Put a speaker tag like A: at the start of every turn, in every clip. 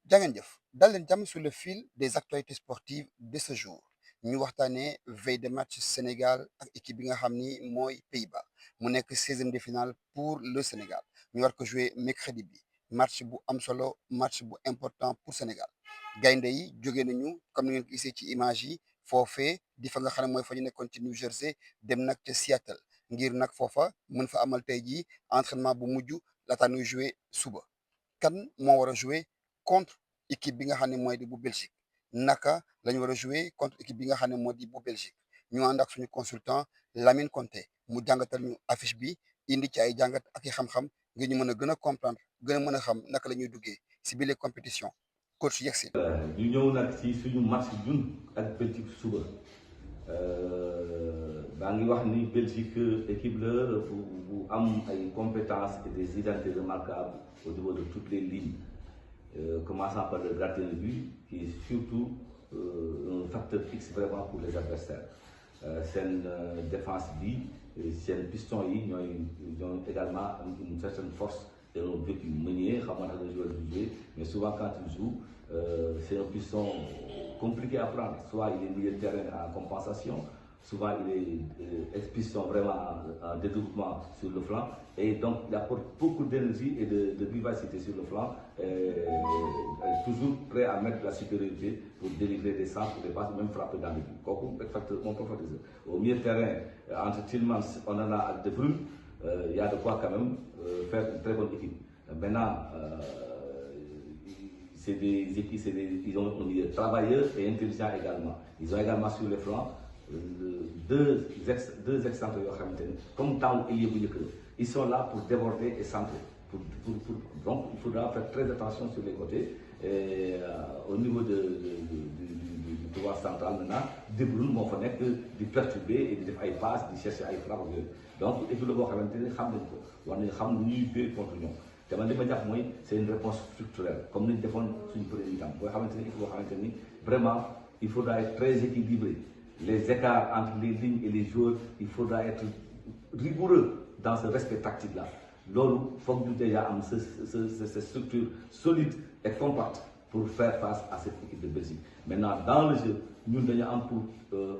A: jangeen jëf dal leen jàmm sur le fil des actualités sportives de ce jour ñu waxtaanee veille de match Sénégal ak équipe bi nga xam ni mooy Pays-Bas mu nekk 16e de finale pour le Sénégal ñu war ko jouer mercredi bi match bu am solo match bu important pour Sénégal gaynde yi jóge nañu comme ni ngeen ko gisee ci image yi foofee di fa nga xam ne mooy fa ñu nekkoon ci New Jersey dem nag ca Seattle ngir nag foofa mën fa amal tey jii entraînement bu mujj laataa ñuy jouer suba kan moo war a jouer contre équipe bi nga xam ne mooy di bu Belgique naka la ñu war a jouer contre équipe bi nga xam ne moo di bu Belgique ñu ànd ak suñu consultant Lamine Conté mu jàngatal ñu affiche bi indi ci ay jàngat ak i xam-xam ngir ñu mën a gën a comprendre gën a mën a xam naka la ñuy duggee si bile compétition coach yegsi.
B: ñu ñëw nag ci suñu match ñun ak Belgique suba daa ngi wax ni Belgique équipe la bu am ay compétences et des identités remarquables au niveau de toutes les lignes commençant par le gardien de but qui est surtout un facteur X vraiment pour les adversaires seen défense bi seen piston yi ñooy également une certaine force et un vécu meunier xam nga nag joueur du jouer mais souvent quand il joue c'est un piston compliqué à prendre soit il est milieu de terrain en compensation souvent il est piston vraiment en développement sur le flanc et donc il apporte beaucoup d'énergie et de vivacité sur le flanc toujours prêt à mettre la supériorité pour délivrer des centres des passes même frapper dans le but kooku facteur mon professeur au milieu de terrain entre Tielemans Onana ak De Bruyne il y a de quoi quand même faire une très bonne équipe maintenant c'est des équipes ils ont un milieu travailleur et intelligent également ils ont également sur les flancs deux excentres yoo xamante ni comme temps ailier bu njëkk ils sont là pour déborder et centrer donc il faudra faire très attention sur les côtés et au niveau du couloir central maintenant De Bruyne moo fa nekk di perturber et di def ay passes di chercher ay frappes yooyu donc équipe la boo xamante ni xam nañ ko war nañ xam lu ñuy jouer contre ñoom te man li ma jàpp mooy c'est une réponse structurelle comme ni ñu defoon suñu premier temps boo xamante ni équipe boo xamante ni vraiment il faudra être très équilibré les écarts entre les lignes et les joueurs il faudra être rigoureux dans ce respect tactique là loolu foog ñu déjà am cette structure solide et compacte pour faire face à cette équipe de Belgique maintenant dans le jeu ñun dañu am pour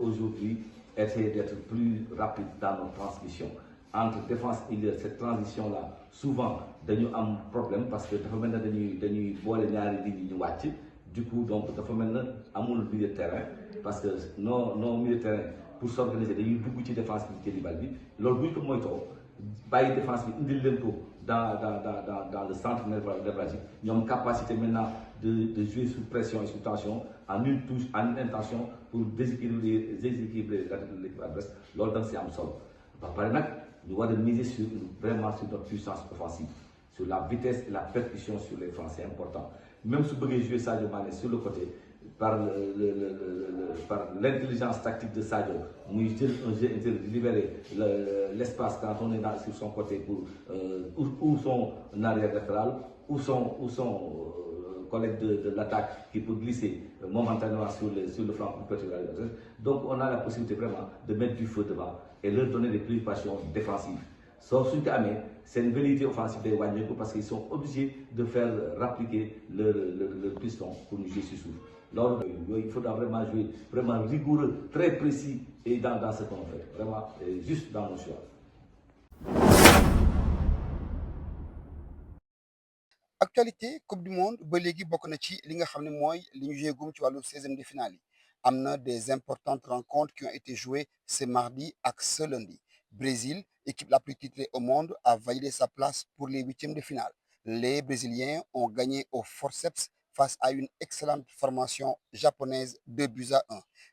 B: aujourd'hui essayer d'être plus rapide dans nos transmissions entre défense et cette transition là souvent dañu am problème parce que dafa mel ne dañuy boole ñaari lignes yi ñu wàcc du coup donc dafa mel ne amul milieu de terrain parce que nos milieu de terrain pour s'organiser dañuy dugg ci défense bi jëli bal bi loolu bu ñu ko moytoo bàyyi défense bi indil leen ko dans le centre névralgique ñoom capacité maintenant de jouer sous pression et sous tension en une touche en une intention pour déséquilibrer l'équipe adverse loolu da nga si am solo ba pare nag ñu war a miser vraiment sur notre puissance offensive sur la vitesse et la percussion sur les flancs c'est important même su bëggee jouer Sadio Mané sur le côté par par l'intelligence tactique de Sadio muy jël un jeu intérieur di libérer l'espace quand on est sur son côté pour ou son arrière latéral ou son collègue de l'attaque qui peut glisser momentanément sur le flanc pour perturber l'adversaire. Donc on a la possibilité vraiment de mettre du feu devant et leur donner des préoccupations défensives. Sauf suñ ko amee seen velléité offensive day wàññeeku parce qu'ils sont obligés de faire rappliquer leur piston pour ñu jouer sur suuf loolu yooyu il faudra vraiment jouer vraiment rigoureux très précis et dans ce qu'on fait vraiment juste dans nos choix.
A: actualité coupe du monde ba léegi bokk na ci li nga xam ne mooy li ñu joué gum ci wàllu 16e de finale yi am na des importantes rencontres qui ont été jouées ce mardi ak ce lundi Brésil équipe la plus titrée au monde a validé sa place pour les huitièmes de finale les Brésiliens ont gagné au forceps face à une excellente formation japonaise 2-1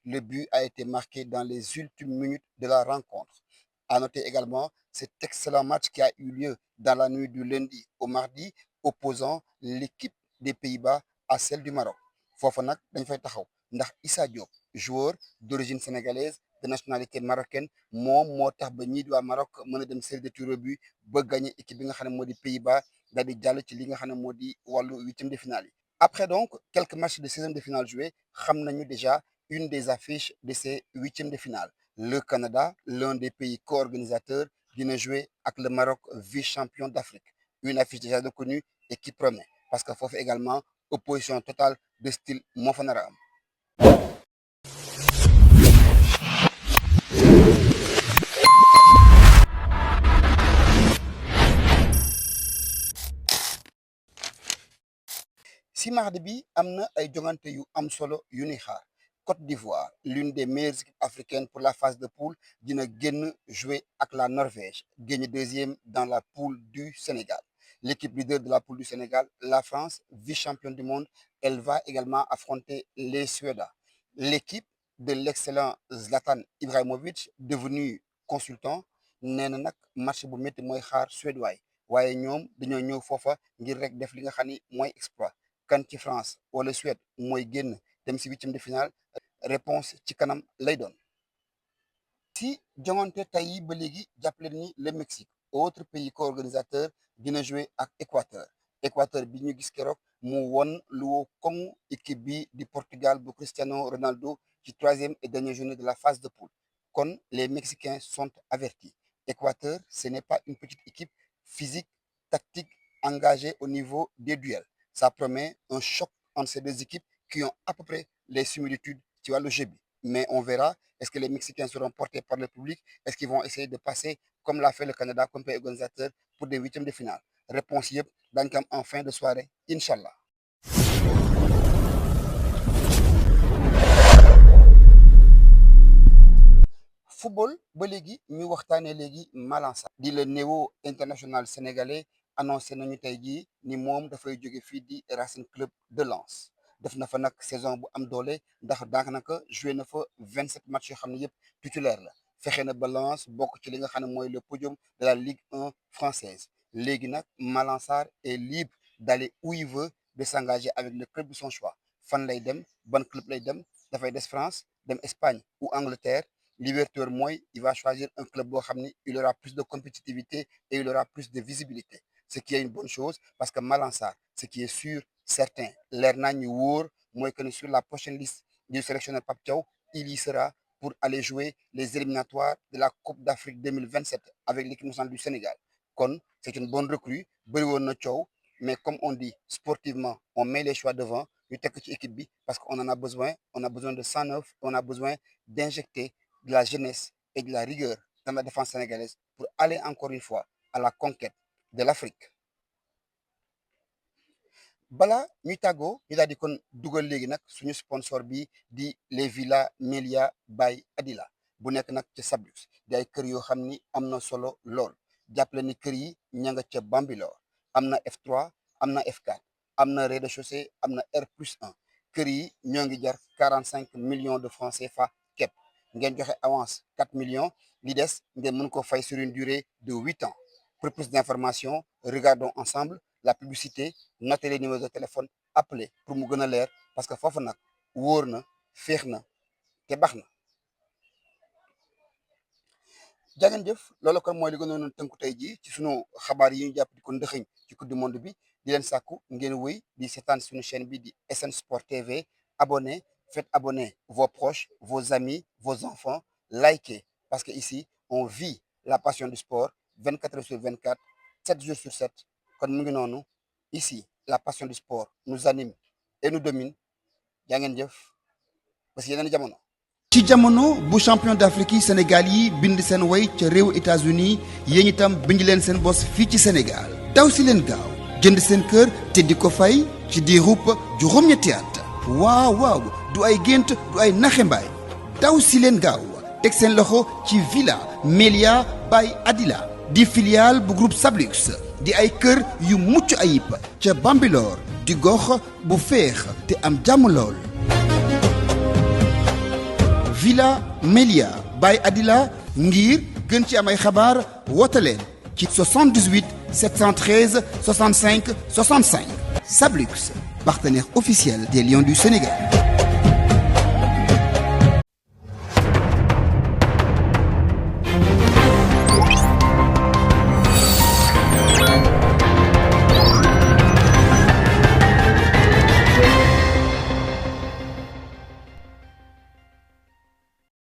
A: le but a été marqué dans les ultimes minutes de la rencontre à noter également cet excellent match qui a eu lieu dans la nuit du lundi au mardi opposant l'équipe des Pays-Bas à celle du Maroc foofa nag dañ fay taxaw ndax Issa Diop joueur d'origine sénégalaise de nationalité marocaine moom moo tax ba ñii di waa Maroc mën a dem série de tirs au but ba gagné équipe bi nga xam ne moo di Pays-Bas daal di jàll ci li nga xam ne moo di wàllu huitième de finale yi après donc quelques matchs de 16e de finale joués xam nañu déjà une des affiches de ces huitièmes de finale le Canada l'un des pays co-organisateurs dina jouer ak le Maroc vice-champion d'Afrique une affiche déjà reconnue et qui promet parce que foofu également opposition totale de style moo fa nar a am. si mardi bi am na ay jongante yu am solo yu ni xaar Côte d'Ivoire l'une des meilleures équipes africaines pour la phase de poule dina génn jouer ak la Norvège gagné deuxième dans la poule du Sénégal. L'équipe leader de la poule du Sénégal, la France, vice-championne du monde, elle va également affronter les Suédois. L'équipe de l'excellent Zlatan Ibrahimovic, devenu consultant, nee na nag match bu métti mooy xaar Suédois yi waaye ñoom dañoo ñëw foofa ngir rek def li nga xam ni mooy exploit kan ci France wala Suède mooy génn dem si huitième de finale réponse ci kanam lay doon. si jongante tey yi ba léegi jàppale ni le Mexique autre pays co-organisateur dina jouer ak Équateur bi ñu gis keroog mu won lu woo koŋ équipe bi di Portugal bu Cristiano Ronaldo ci troisième et dernière journée de la phase de poule kon les Mexicains sont avertis. Équateur ce n'est pas une petite équipe physique, tactique, engagée au niveau des duels. Ça promet un choc entre ces deux équipes qui ont à peu près les similitudes ci wàllu jeu bi mais on verra. Est-ce que les Mexicains seront portés par le public? Est-ce qu'ils vont essayer de passer comme l'a fait le Canada comme pays organisateur pour des huitièmes de finale? Réponse yëpp dañ ko am en fin de soirée incha allah. football ba léegi ñu waxtaanee léegi Malang Sarr di le néo international sénégalais annoncé nañu tey jii ni moom dafay jóge fii di Racing Club de Lens. def na fa nag saison bu am doole ndax daanaka joué na fa 27 matchs yoo xam ne yëpp titulaire la fexe na ba Lens bokk ci li nga xam ne mooy le podium de la Ligue 1 française léegi nag Malang Sarr est libre d'aller où il veut, de s'engager avec le club de son choix fan lay dem ban club lay dem dafay des France dem Espagne ou Angleterre. Liberté mooy il va choisir un club boo xam ni il aura plus de compétitivité et il aura plus de visibilité ce qui est une bonne chose parce que Malang Sarr ce qui est sûr certain leer naa ñu wóor mooy que ni sur la prochaine liste du sélectionneur Pape Thiaw il y sera pour aller jouer les éliminatoires de la Coupe d'Afrique 2027 avec l'équipe nationale du Sénégal kon c'est une bonne recrue bëri woon na coow mais comme on dit sportivement on met les choix devant ñu tekk ci équipe bi parce qu'on en a besoin de sang neuf, on a besoin d'injecter de la jeunesse et de la rigueur dans la défense sénégalaise pour aller encore une fois à la conquête de l'Afrique. Bala ñuy tàggoo ñu daal di kon dugal léegi nag suñu sponsor bi di les villas Melia by Adila bu nekk nag ca Sablus di ay kër yoo xam ni am na solo lool jàppale ni kër yi ña nga ca Bambilor am na F3 am na F4 am na rez-de-chaussée am na R+1 kër yi ñoo ngi jar 45 millions de francs CFA képp ngeen joxe avance 4 millions li des ngeen mën ko fay sur une durée de 8 ans. Pour plus d'informations regardons ensemble la publicité, notez les numéros de téléphone, appelez pour mu gën a leer parce que foofu nag wóor na féex na te baax na. jàngeen jëf loolu kon mooy li gënoon a tënku tey jii ci sunu xabaar yi ñu jàpp di ko ndëxëñ ci coupe du monde bi di leen sàkku ngeen wéy di seetaan suñu chaîne bi di SN Sport TV abonné faites abonner vos proches, vos amis, vos enfants, likez parce que ici on vit la passion du sport 24 heures sur 24, 7 jours sur 7 kon mu ngi noonu ici la passion du sport nous anime et nous domine jaa ngeen jëf parce que yeneen jamono. ci jamono bu champion d'Afrique yi Sénégal yi bind seen way ca réewu États-Unis yéen itam bind leen seen bos fii ci Sénégal daw si leen gaaw jënd seen kër te di ko fay ci diirub juróom-ñetti at waaw du ay gént du ay naxembaay daw si leen gaaw teg seen loxo ci villa Melia by Adila di filiale bu groupe Sablux di ay kër yu mucc ayib ca Bambilor di gox bu féex te am jàmm lool. Villa Melia by Adila ngir gën ci am ay xabaar woote leen ci 78 713 65 65 Sablux, partenaire officiel des Lions du Sénégal.